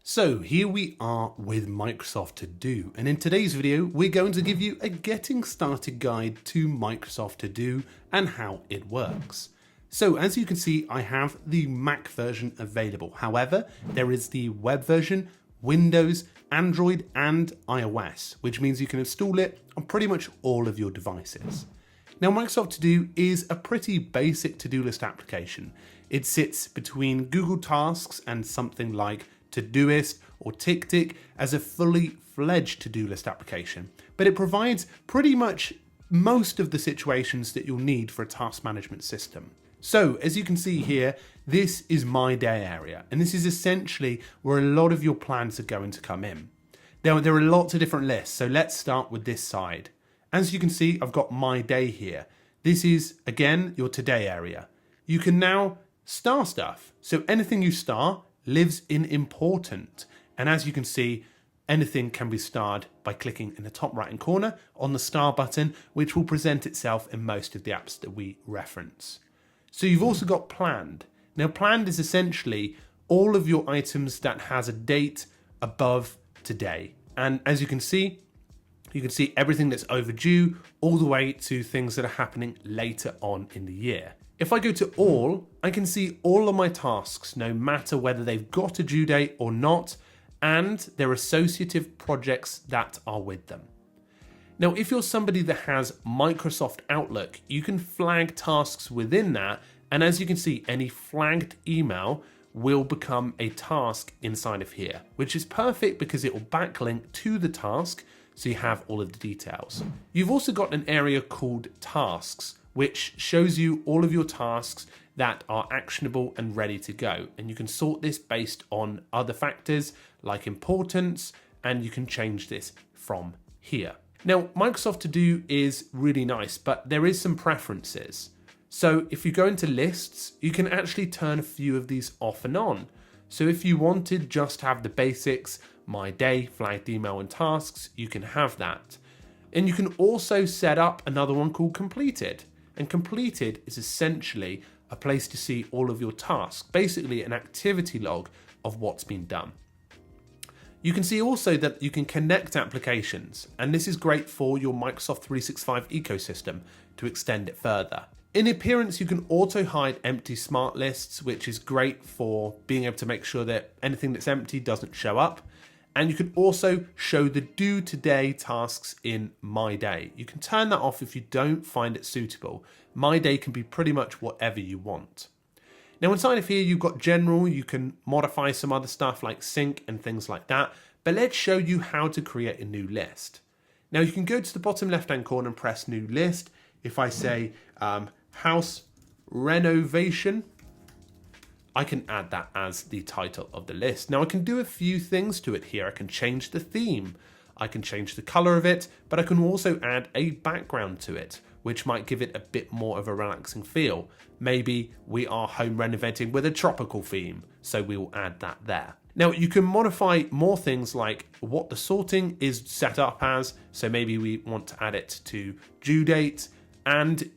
So here we are with Microsoft To Do, and in today's video we're going to give you a getting started guide to Microsoft To Do and how it works. So as you can see, I have the Mac version available. However, there is the web version, Windows, Android and iOS, which means you can install it on pretty much all of your devices. Now, Microsoft To Do is a pretty basic to-do list application. It sits between Google Tasks and something like Todoist or TickTick as a fully fledged to-do list application, but it provides pretty much most of the situations that you'll need for a task management system. So as you can see here, this is my day area, and this is essentially where a lot of your plans are going to come in. Now, there are lots of different lists, so let's start with this side. As you can see, I've got my day here. This is, again, your today area. You can now star stuff. So anything you star lives in important. And as you can see, anything can be starred by clicking in the top right hand corner on the star button, which will present itself in most of the apps that we reference. So you've also got planned. Now, planned is essentially all of your items that has a date above today. And as you can see everything that's overdue all the way to things that are happening later on in the year. If I go to all, I can see all of my tasks, no matter whether they've got a due date or not, and their associative projects that are with them. Now, if you're somebody that has Microsoft Outlook, you can flag tasks within that, and as you can see, any flagged email will become a task inside of here, which is perfect because it will backlink to the task, so you have all of the details. You've also got an area called tasks, which shows you all of your tasks that are actionable and ready to go. And you can sort this based on other factors like importance, and you can change this from here. Now, Microsoft To Do is really nice, but there is some preferences. So if you go into lists, you can actually turn a few of these off and on. So if you wanted just to have the basics, my day, flagged email and tasks, you can have that. And you can also set up another one called completed. And completed is essentially a place to see all of your tasks, basically an activity log of what's been done. You can see also that you can connect applications, and this is great for your Microsoft 365 ecosystem to extend it further. In appearance, you can auto hide empty smart lists, which is great for being able to make sure that anything that's empty doesn't show up. And you can also show the due today tasks in My Day. You can turn that off if you don't find it suitable. My Day can be pretty much whatever you want. Now, inside of here, you've got general. You can modify some other stuff like sync and things like that. But let's show you how to create a new list. Now, you can go to the bottom left-hand corner and press new list. If I say house renovation, I can add that as the title of the list. Now, I can do a few things to it here. I can change the theme, I can change the color of it, but I can also add a background to it, which might give it a bit more of a relaxing feel. Maybe we are home renovating with a tropical theme, so we will add that there. Now, you can modify more things like what the sorting is set up as, so maybe we want to add it to due date,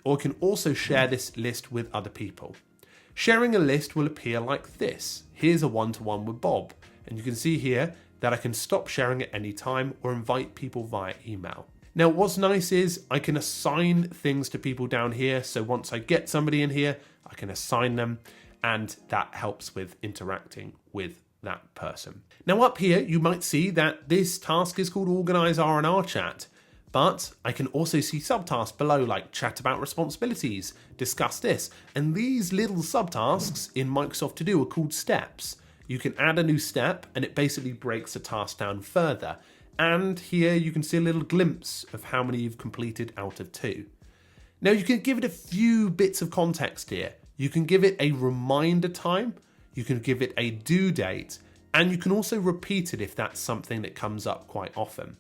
or can also share this list with other people. Sharing a list will appear like this. Here's a one-to-one with Bob. And you can see here that I can stop sharing at any time or invite people via email. Now, what's nice is I can assign things to people down here. So once I get somebody in here, I can assign them, and that helps with interacting with that person. Now, up here, you might see that this task is called Organize R&R Chat. But I can also see subtasks below, like chat about responsibilities, discuss this. And these little subtasks in Microsoft To Do are called steps. You can add a new step and it basically breaks the task down further. And here you can see a little glimpse of how many you've completed out of 2. Now, you can give it a few bits of context here. You can give it a reminder time, you can give it a due date, and you can also repeat it if that's something that comes up quite often.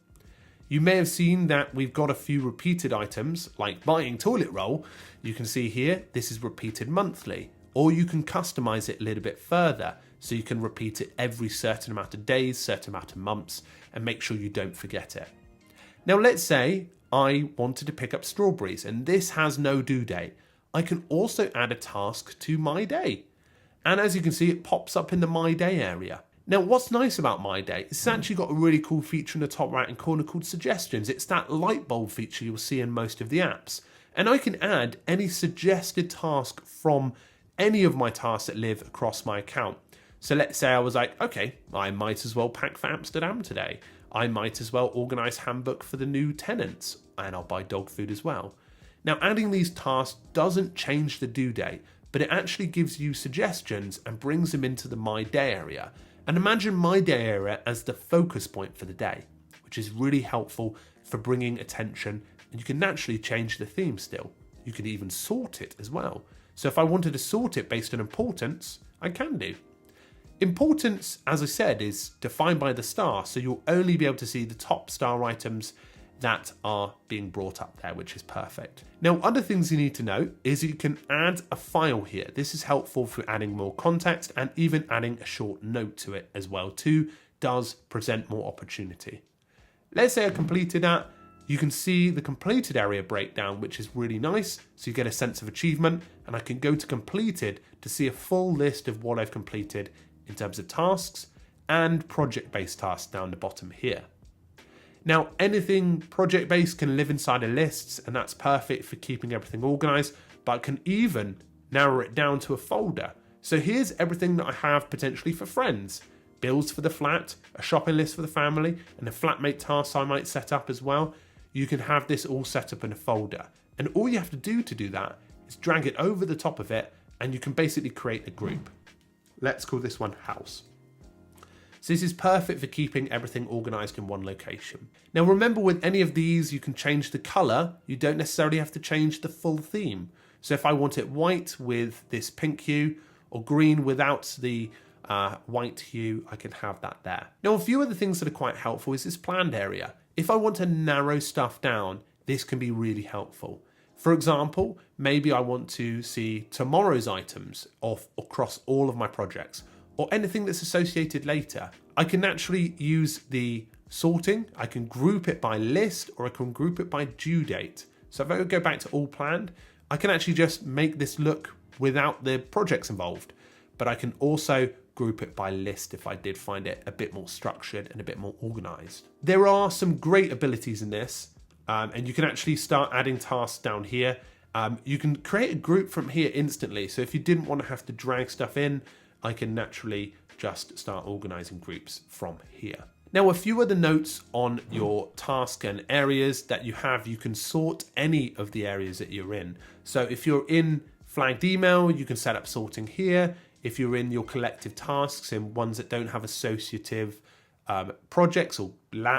You may have seen that we've got a few repeated items, like buying toilet roll. You can see here, this is repeated monthly, or you can customize it a little bit further, so you can repeat it every certain amount of days, certain amount of months, and make sure you don't forget it. Now, let's say I wanted to pick up strawberries, and this has no due date. I can also add a task to My Day. And as you can see, it pops up in the My Day area. Now, what's nice about My Day is it's actually got a really cool feature in the top right hand corner called Suggestions. It's that light bulb feature you'll see in most of the apps. And I can add any suggested task from any of my tasks that live across my account. So let's say I was like, okay, I might as well pack for Amsterdam today. I might as well organise handbook for the new tenants, and I'll buy dog food as well. Now, adding these tasks doesn't change the due date, but it actually gives you suggestions and brings them into the My Day area. And imagine My Day area as the focus point for the day, which is really helpful for bringing attention, and you can naturally change the theme still. You can even sort it as well. So if I wanted to sort it based on importance, I can do. Importance, as I said, is defined by the star, so you'll only be able to see the top star items that are being brought up there, which is perfect. Now, other things you need to know is you can add a file here. This is helpful for adding more context and even adding a short note to it as well too, does present more opportunity. Let's say I completed that. You can see the completed area breakdown, which is really nice. So you get a sense of achievement, and I can go to completed to see a full list of what I've completed in terms of tasks and project-based tasks down the bottom here. Now, anything project-based can live inside of lists, and that's perfect for keeping everything organized, but I can even narrow it down to a folder. So here's everything that I have potentially for friends, bills for the flat, a shopping list for the family, and a flatmate tasks I might set up as well. You can have this all set up in a folder. And all you have to do that is drag it over the top of it, and you can basically create a group. Let's call this one House. So this is perfect for keeping everything organized in one location. Now remember, with any of these, you can change the color. You don't necessarily have to change the full theme. So if I want it white with this pink hue, or green without the white hue, I can have that there. Now, a few other things that are quite helpful is this planned area. If I want to narrow stuff down, this can be really helpful. For example, maybe I want to see tomorrow's items across all of my projects, or anything that's associated later. I can naturally use the sorting. I can group it by list, or I can group it by due date. So if I go back to all planned, I can actually just make this look without the projects involved, but I can also group it by list if I did find it a bit more structured and a bit more organized. There are some great abilities in this, and you can actually start adding tasks down here. You can create a group from here instantly. So if you didn't want to have to drag stuff in, I can naturally just start organizing groups from here. Now, a few other notes on your task and areas that you have. You can sort any of the areas that you're in. So if you're in flagged email, you can set up sorting here. If you're in your collective tasks and ones that don't have associative projects or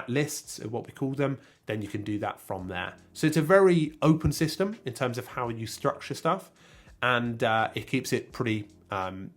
lists, or what we call them, then you can do that from there. So it's a very open system in terms of how you structure stuff, and it keeps it pretty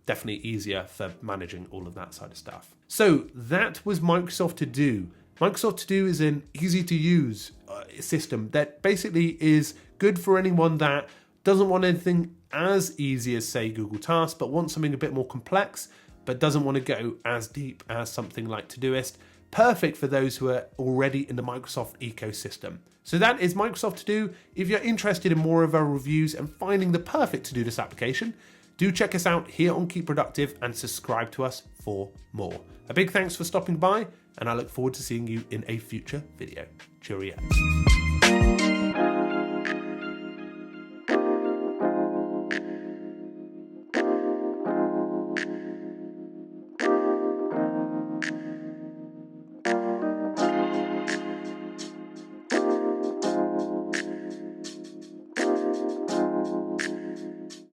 definitely easier for managing all of that side of stuff. So that was Microsoft To Do. Microsoft To Do is an easy to use system that basically is good for anyone that doesn't want anything as easy as, say, Google Tasks, but wants something a bit more complex, but doesn't want to go as deep as something like Todoist. Perfect for those who are already in the Microsoft ecosystem. So that is Microsoft To Do. If you're interested in more of our reviews and finding the perfect to-do list application, do check us out here on Keep Productive and subscribe to us for more. A big thanks for stopping by, and I look forward to seeing you in a future video. Cheerio.